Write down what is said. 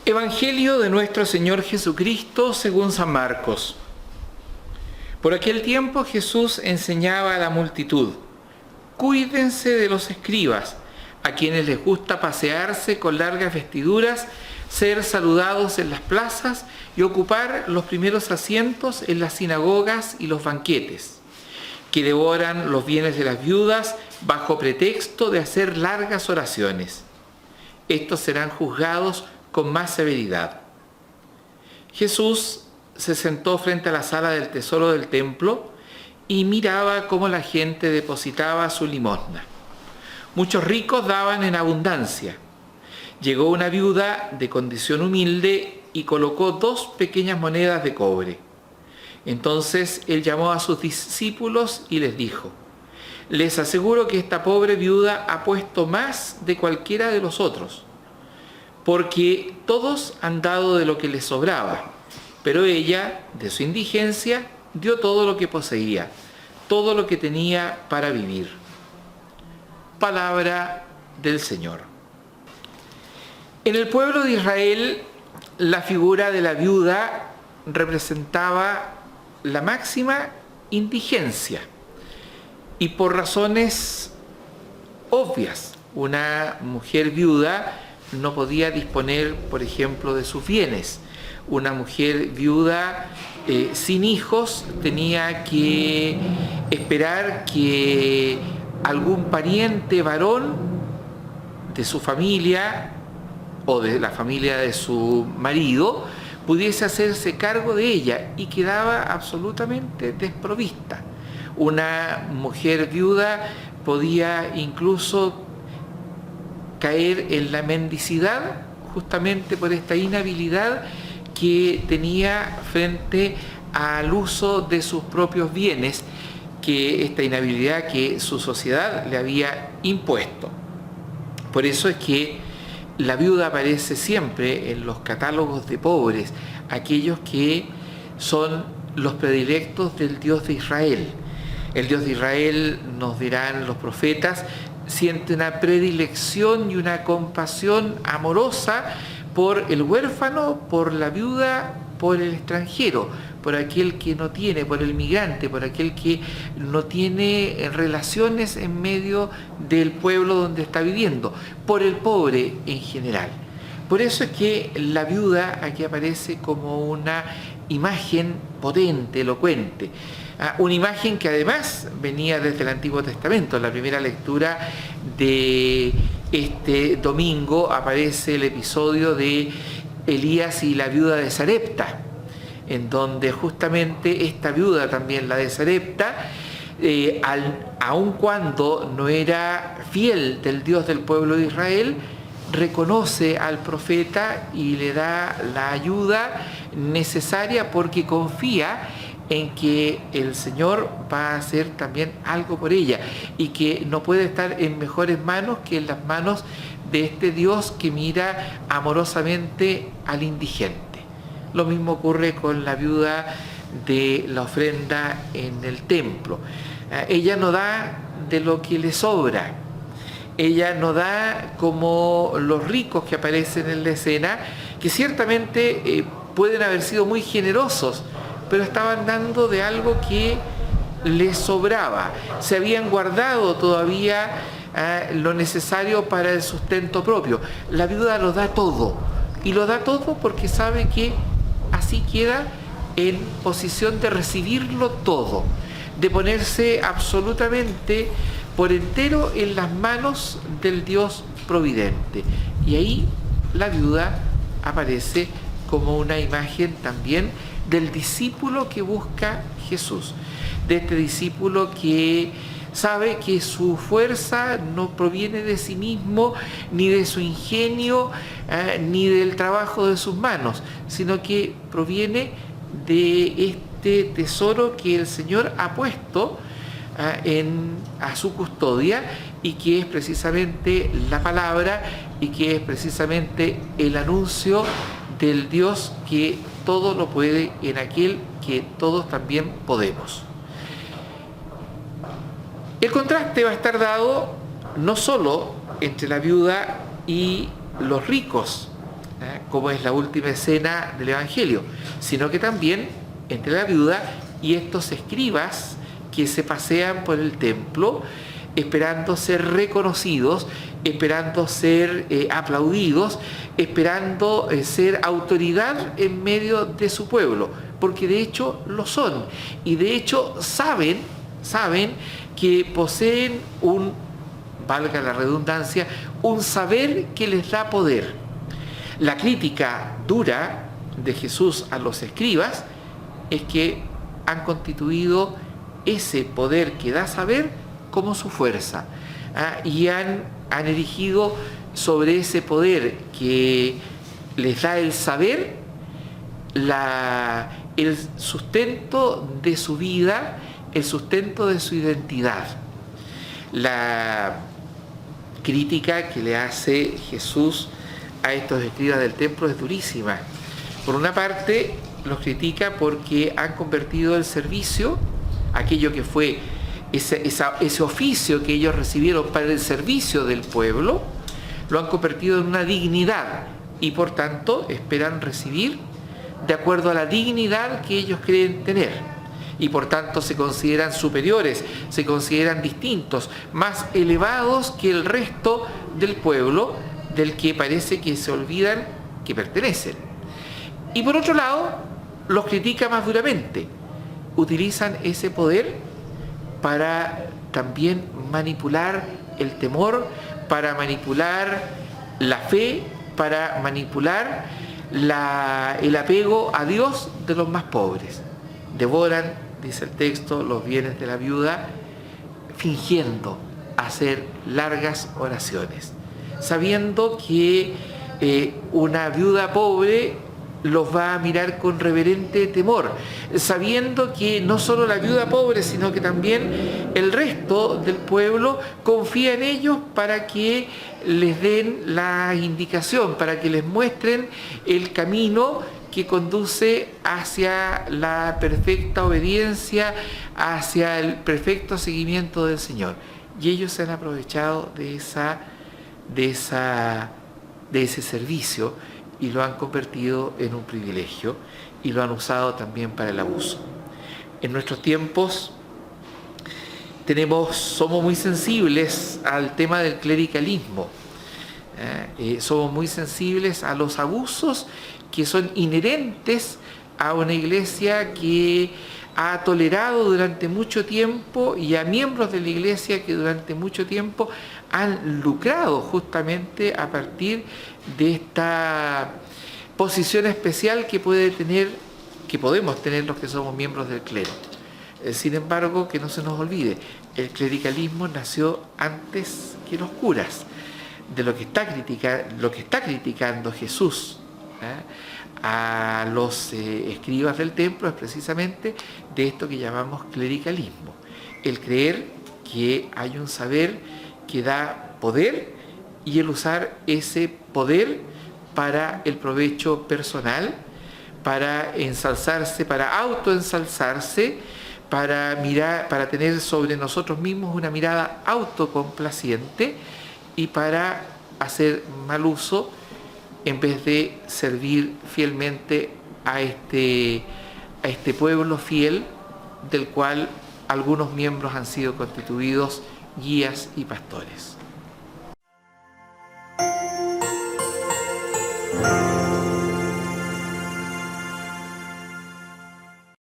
Evangelio de nuestro Señor Jesucristo según San Marcos. Por aquel tiempo Jesús enseñaba a la multitud: cuídense de los escribas, a quienes les gusta pasearse con largas vestiduras, ser saludados en las plazas y ocupar los primeros asientos en las sinagogas y los banquetes, que devoran los bienes de las viudas bajo pretexto de hacer largas oraciones. Estos serán juzgados con más severidad. Jesús se sentó frente a la sala del tesoro del templo y miraba cómo la gente depositaba su limosna. Muchos ricos daban en abundancia. Llegó una viuda de condición humilde y colocó 2 pequeñas monedas de cobre. Entonces él llamó a sus discípulos y les dijo: les aseguro que esta pobre viuda ha puesto más de cualquiera de los otros, porque todos han dado de lo que les sobraba, pero ella, de su indigencia, dio todo lo que poseía, todo lo que tenía para vivir. Palabra del Señor. En el pueblo de Israel, la figura de la viuda representaba la máxima indigencia, y por razones obvias. Una mujer viuda no podía disponer, por ejemplo, de sus bienes. Una mujer viuda sin hijos tenía que esperar que algún pariente varón de su familia o de la familia de su marido pudiese hacerse cargo de ella, y quedaba absolutamente desprovista. Una mujer viuda podía incluso caer en la mendicidad justamente por esta inhabilidad que tenía frente al uso de sus propios bienes, que esta inhabilidad que su sociedad le había impuesto. Por eso es que la viuda aparece siempre en los catálogos de pobres, aquellos que son los predilectos del Dios de Israel. El Dios de Israel, nos dirán los profetas, siente una predilección y una compasión amorosa por el huérfano, por la viuda, por el extranjero, por aquel que no tiene, por el migrante, por aquel que no tiene relaciones en medio del pueblo donde está viviendo, por el pobre en general. Por eso es que la viuda aquí aparece como una imagen potente, elocuente. Una imagen que además venía desde el Antiguo Testamento. En la primera lectura de este domingo aparece el episodio de Elías y la viuda de Sarepta, en donde justamente esta viuda, también la de Sarepta, aun cuando no era fiel del Dios del pueblo de Israel, reconoce al profeta y le da la ayuda necesaria porque confía en que el Señor va a hacer también algo por ella, y que no puede estar en mejores manos que en las manos de este Dios que mira amorosamente al indigente. Lo mismo ocurre con la viuda de la ofrenda en el templo. Ella no da de lo que le sobra. Ella no da como los ricos que aparecen en la escena, que ciertamente pueden haber sido muy generosos, pero estaban dando de algo que les sobraba. Se habían guardado todavía lo necesario para el sustento propio. La viuda lo da todo, y lo da todo porque sabe que así queda en posición de recibirlo todo, de ponerse absolutamente por entero en las manos del Dios providente. Y ahí la viuda aparece como una imagen también del discípulo que busca Jesús, de este discípulo que sabe que su fuerza no proviene de sí mismo, ni de su ingenio, ni del trabajo de sus manos, sino que proviene de este tesoro que el Señor ha puesto a su custodia, y que es precisamente la palabra, y que es precisamente el anuncio del Dios que todo lo puede en aquel que todos también podemos. El contraste va a estar dado no solo entre la viuda y los ricos, como es la última escena del Evangelio, sino que también entre la viuda y estos escribas que se pasean por el templo esperando ser reconocidos, esperando ser aplaudidos, esperando ser autoridad en medio de su pueblo, porque de hecho lo son, y de hecho saben que poseen valga la redundancia, un saber que les da poder. La crítica dura de Jesús a los escribas es que han constituido ese poder que da saber como su fuerza, y han erigido sobre ese poder que les da el saber el sustento de su vida, el sustento de su identidad. La crítica que le hace Jesús a estos escribas del templo es durísima. Por una parte, los critica porque han convertido el servicio, aquello que fue ese oficio que ellos recibieron para el servicio del pueblo, lo han convertido en una dignidad y por tanto esperan recibir de acuerdo a la dignidad que ellos creen tener. Y por tanto se consideran superiores, se consideran distintos, más elevados que el resto del pueblo, del que parece que se olvidan que pertenecen. Y por otro lado, los critica más duramente. Utilizan ese poder para también manipular el temor, para manipular la fe, para manipular el apego a Dios de los más pobres. Devoran, dice el texto, los bienes de la viuda, fingiendo hacer largas oraciones, sabiendo que una viuda pobre los va a mirar con reverente temor, sabiendo que no solo la viuda pobre, sino que también el resto del pueblo confía en ellos para que les den la indicación, para que les muestren el camino que conduce hacia la perfecta obediencia, hacia el perfecto seguimiento del Señor. Y ellos se han aprovechado de ese servicio y lo han convertido en un privilegio y lo han usado también para el abuso. En nuestros tiempos somos muy sensibles al tema del clericalismo, somos muy sensibles a los abusos que son inherentes a una iglesia que ha tolerado durante mucho tiempo y a miembros de la iglesia que durante mucho tiempo han lucrado justamente a partir de esta posición especial que podemos tener los que somos miembros del clero. Sin embargo, que no se nos olvide, el clericalismo nació antes que los curas. De lo que está criticando Jesús a los escribas del templo es precisamente de esto que llamamos clericalismo, el creer que hay un saber que da poder y el usar ese poder para el provecho personal, para ensalzarse, para autoensalzarse, para tener sobre nosotros mismos una mirada autocomplaciente y para hacer mal uso en vez de servir fielmente a este pueblo fiel del cual algunos miembros han sido constituidos guías y pastores.